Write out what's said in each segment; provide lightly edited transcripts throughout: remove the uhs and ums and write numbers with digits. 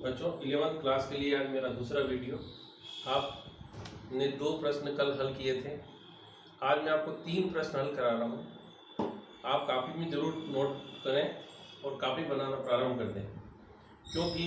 बच्चों 11th class के लिए आज मेरा दूसरा वीडियो। आपने 2 प्रश्न कल हल किए थे। आज मैं आपको 3 प्रश्न हल करा रहा हूँ। आप कापी में ज़रूर नोट करें और कापी बनाना प्रारंभ कर दें, क्योंकि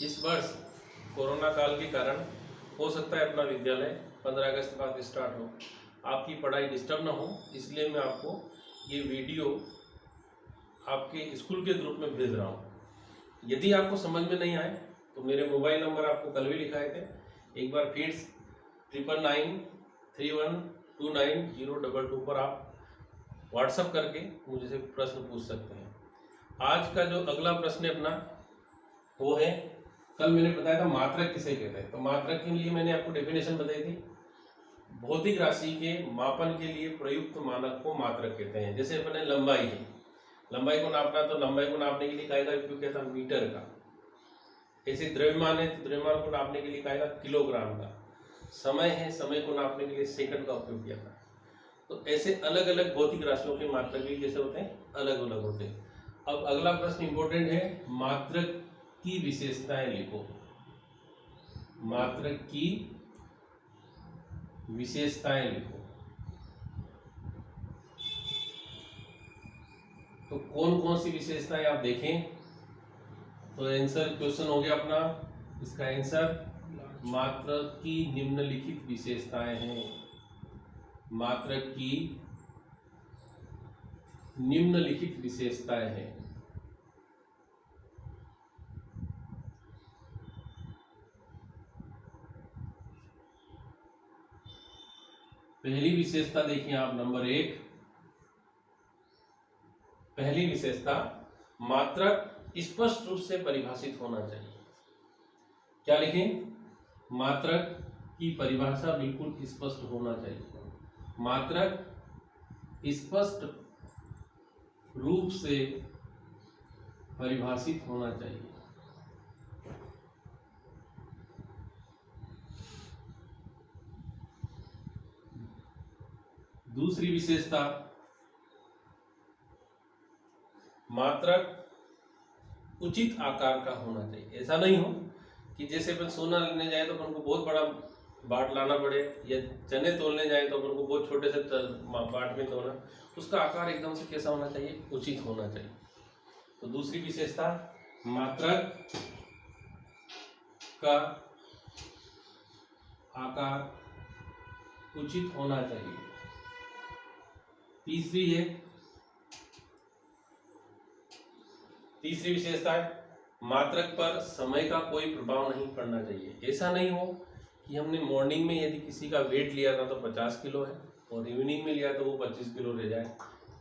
इस वर्ष कोरोना काल के कारण हो सकता है अपना विद्यालय 15 अगस्त बाद स्टार्ट हो, आपकी पढ़ाई डिस्टर्ब ना हो, इसलिए मैं आपको ये वीडियो आपके स्कूल के ग्रुप में भेज रहा हूँ। यदि आपको समझ में नहीं आए तो मेरे मोबाइल नंबर आपको कल भी लिखाए थे, एक बार फिर 9993129022 पर आप व्हाट्सएप करके मुझे प्रश्न पूछ सकते हैं। आज का जो अगला प्रश्न है अपना वो है, कल मैंने बताया था मात्रक किसे कहते हैं। तो मात्रक के लिए मैंने आपको डेफिनेशन बताई थी, भौतिक राशि के मापन के लिए प्रयुक्त मानक को मात्रक कहते हैं। जैसे अपने लंबाई है, लंबाई को नापना तो लंबाई को नापने के लिए कहेगा उपयोग किया था मीटर का। ऐसे द्रव्यमान है तो द्रव्यमान को नापने के लिए कहेगा किलोग्राम का। समय है, समय को नापने के लिए सेकंड का उपयोग किया था। तो ऐसे अलग अलग भौतिक राशियों के मात्रक भी कैसे होते हैं, अलग अलग होते हैं। अब अगला प्रश्न इंपॉर्टेंट है, मात्रक की विशेषताएं लिखो। मात्रक की विशेषताएं लिखो। तो कौन कौन सी विशेषताएं आप देखें तो आंसर क्वेश्चन हो गया अपना, इसका आंसर मात्रक की निम्नलिखित विशेषताएं हैं। मात्रक की निम्नलिखित विशेषताएं हैं। पहली विशेषता देखिए आप, नंबर 1, पहली विशेषता, मात्रक स्पष्ट रूप से परिभाषित होना चाहिए। क्या लिखें? मात्रक की परिभाषा बिल्कुल स्पष्ट होना चाहिए। मात्रक स्पष्ट रूप से परिभाषित होना चाहिए। दूसरी विशेषता, मात्रक उचित आकार का होना चाहिए। ऐसा नहीं हो कि जैसे अपन सोना लेने जाए तो अपन को बहुत बड़ा बाट लाना पड़े, या चने तोलने जाए तो अपन को बहुत छोटे से बाट में तोलना। उसका आकार एकदम से कैसा होना चाहिए, उचित होना चाहिए। तो दूसरी विशेषता, मात्रक का आकार उचित होना चाहिए। तीसरी विशेषता है, मात्रक पर समय का कोई प्रभाव नहीं पड़ना चाहिए। ऐसा नहीं हो कि हमने मॉर्निंग में यदि किसी का वेट लिया था तो 50 किलो है और इवनिंग में लिया तो वो 25 किलो रह जाए।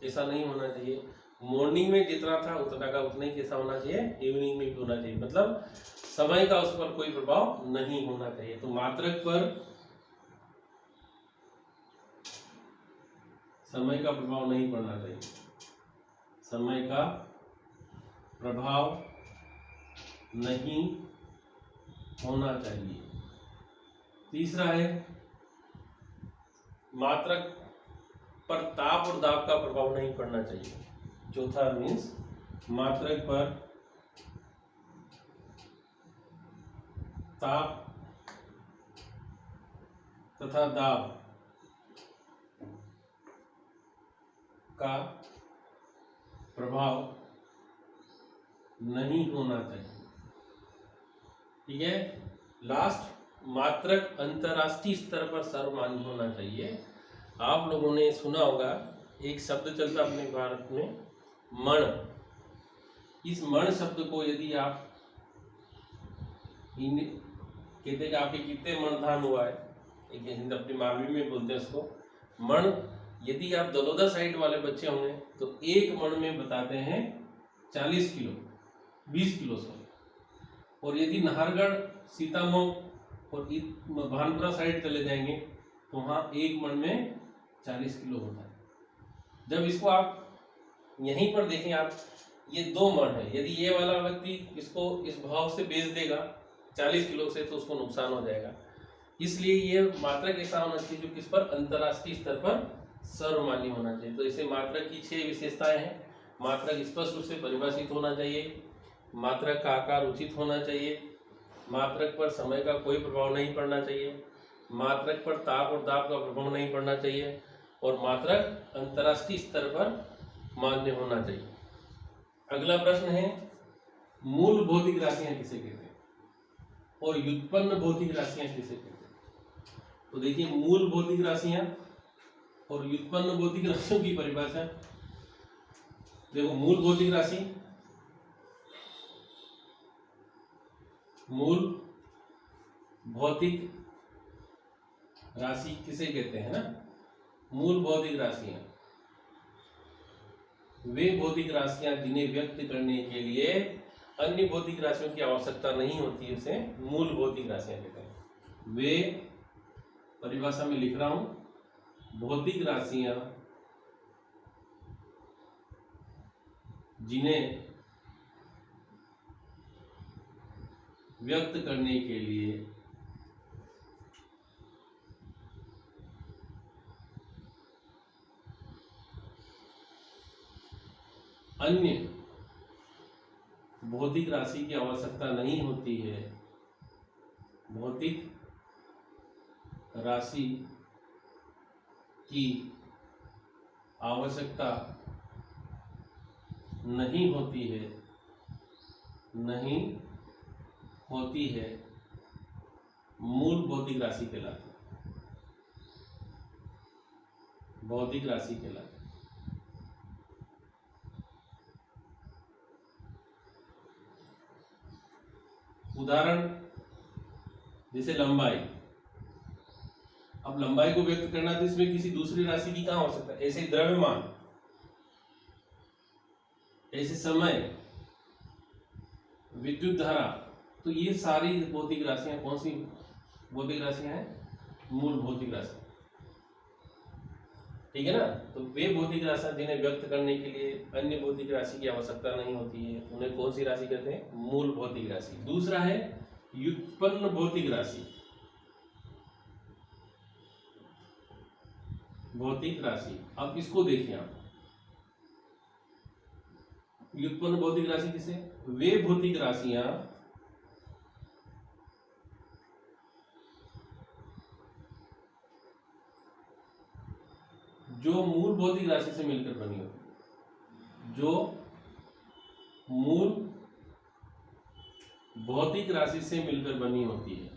ऐसा नहीं होना चाहिए। मॉर्निंग में जितना था उतना का उतना ही कैसा होना चाहिए, इवनिंग में भी होना चाहिए। मतलब समय का उस पर कोई प्रभाव नहीं होना चाहिए। तो मात्रक पर समय का प्रभाव नहीं पड़ना चाहिए। समय का प्रभाव नहीं होना चाहिए। तीसरा है, मात्रक पर ताप और दाब का प्रभाव नहीं पड़ना चाहिए। चौथा मीन्स मात्रक पर ताप तथा दाब का प्रभाव नहीं होना चाहिए। ठीक है। लास्ट, मात्रक अंतरराष्ट्रीय स्तर पर सर्वमान्य होना चाहिए। आप लोगों ने सुना होगा एक शब्द चलता अपने भारत में, मण। इस मण शब्द को यदि आप कहते हैं कि आपके कितने मण धान हुआ है, एक हिंद अपनी मालवी में बोलते हैं उसको मण। यदि आप दलोदा साइड वाले बच्चे होंगे तो एक मण में बताते हैं 40 किलो, 20 किलो से। और यदि नाहरगढ़, सीतामऊ और भानपुरा साइड चले जाएंगे तो वहाँ एक मण में 40 किलो होता है। जब इसको आप यहीं पर देखें, आप ये 2 मण है, यदि ये वाला व्यक्ति इसको इस भाव से बेच देगा 40 किलो से तो उसको नुकसान हो जाएगा। इसलिए ये मात्रक ऐसा होना चाहिए जो किस पर, अंतरराष्ट्रीय स्तर पर सर्वमान्य होना चाहिए। तो इसे मात्रक की 6 विशेषताएं हैं। मात्रक स्पष्ट रूप से परिभाषित होना चाहिए, मात्रक का आकार उचित होना चाहिए, मात्रक पर समय का कोई प्रभाव नहीं पड़ना चाहिए, मात्रक पर ताप और दाब का प्रभाव नहीं पड़ना चाहिए, और मात्रक अंतर्राष्ट्रीय स्तर पर मान्य होना चाहिए। अगला प्रश्न है, मूल भौतिक राशियां किसे कहते हैं और व्युत्पन्न भौतिक राशियां किसे कहते हैं? तो देखिए, मूल भौतिक राशियां और व्युत्पन्न भौतिक राशियों की परिभाषा देखो। मूल भौतिक राशि, मूल भौतिक राशि किसे कहते हैं ना? मूल भौतिक राशियां वे भौतिक राशियां जिन्हें व्यक्त करने के लिए अन्य भौतिक राशियों की आवश्यकता नहीं होती है, उसे मूल भौतिक राशियां कहते हैं। वे, परिभाषा में लिख रहा हूं, भौतिक राशियां जिन्हें व्यक्त करने के लिए अन्य भौतिक राशि की आवश्यकता नहीं होती है, भौतिक राशि की आवश्यकता नहीं होती है, नहीं होती है, मूल भौतिक राशि कहलाती है, भौतिक राशि कहलाती है। उदाहरण जैसे लंबाई। अब लंबाई को व्यक्त करना तो इसमें किसी दूसरी राशि की कहां हो सकता है? ऐसे द्रव्यमान, ऐसे समय, विद्युत धारा, तो ये सारी भौतिक राशियां कौन सी भौतिक राशियां हैं? मूल भौतिक राशि, ठीक है ना? तो वे भौतिक राशियां जिन्हें व्यक्त करने के लिए अन्य भौतिक राशि की आवश्यकता नहीं होती है, उन्हें कौन सी राशि कहते हैं? मूल भौतिक राशि। दूसरा है व्युत्पन्न भौतिक राशि, भौतिक राशि। अब इसको देखिए आप, व्युत्पन्न भौतिक राशि किसे? वे भौतिक राशियां जो मूल भौतिक राशि से मिलकर बनी होती है, जो मूल भौतिक राशि से मिलकर बनी होती है।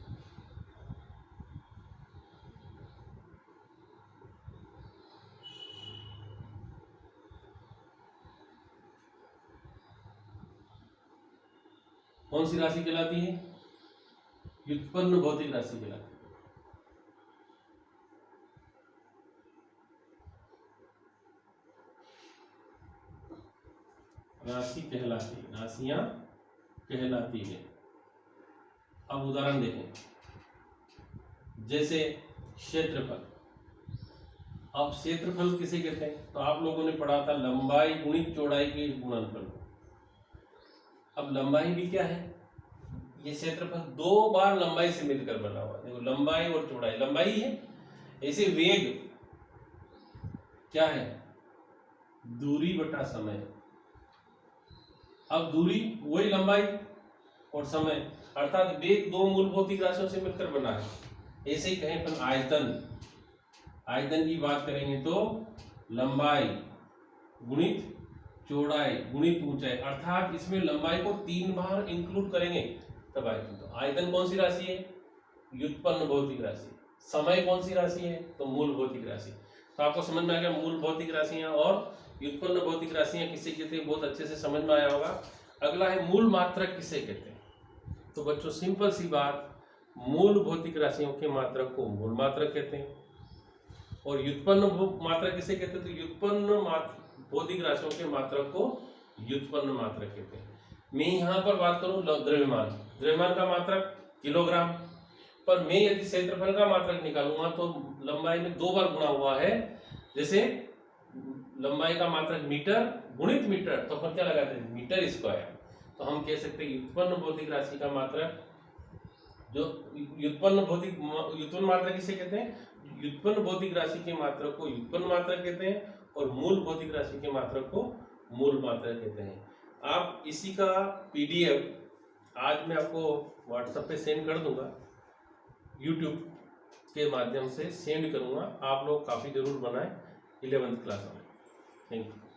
कौन सी राशि कहलाती है? व्युत्पन्न भौतिक राशि कहलाती है। राशि कहलाती है, राशियां कहलाती है। अब उदाहरण देखें, जैसे क्षेत्रफल। अब क्षेत्रफल किसे कहते हैं? तो आप लोगों ने पढ़ा था लंबाई गुणित चौड़ाई के गुणनफल। अब लंबाई भी क्या है? ये क्षेत्रफल दो बार लंबाई से मिलकर बना हुआ है। देखो, लंबाई और चौड़ाई, लंबाई है। ऐसे वेग क्या है? दूरी बटा समय। अब दूरी वही लंबाई और समय, अर्थात वेग दो मूल भौतिक राशियों से मिलकर बना है। ऐसे ही कहें अपन आयतन, आयतन की बात करेंगे तो लंबाई गुणित चौड़ाई गुणित ऊंचाई, अर्थात इसमें लंबाई को 3 बार इंक्लूड करेंगे तब आयतन। तो आयतन कौन सी राशि है? व्युत्पन्न भौतिक राशि। समय कौन सी राशि है? तो मूल भौतिक राशि। तो आपको समझ में आ गया मूल भौतिक राशियां और व्युत्पन्न भौतिक राशियां किसे कहते हैं, बहुत अच्छे से समझ में आया होगा। अगला है मूल मात्रक किसे कहते हैं। तो बच्चों सिंपल सी बात, मूल भौतिक राशियों के मात्रक को मूल मात्रक कहते हैं और व्युत्पन्न मात्रक किसे कहते हैं? तो व्युत्पन्न भौतिक राशियों के मात्रक को व्युत्पन्न मात्रक कहते हैं। मैं यहाँ पर बात करूं द्रव्यमान, द्रव्यमान का मात्रक किलोग्राम, पर मैं यदि क्षेत्रफल का मात्रक निकालूंगा तो लंबाई में 2 बार गुणा हुआ है। जैसे लंबाई का मात्रक मीटर गुणित मीटर, तो अपन क्या लगाते हैं? Meter square. तो हम कह सकते हैं व्युत्पन्न भौतिक राशि का मात्रक, जो व्युत्पन्न मात्रक किसे कहते हैं? व्युत्पन्न भौतिक राशि के मात्रक को व्युत्पन्न मात्रक कहते हैं और मूल भौतिक राशि के मात्रक को मूल मात्रक कहते हैं। आप इसी का PDF आज मैं आपको व्हाट्सएप पे सेंड कर दूंगा, यूट्यूब के माध्यम से सेंड करूंगा। आप लोग काफ़ी ज़रूर बनाएं 11th क्लास में। Thank you.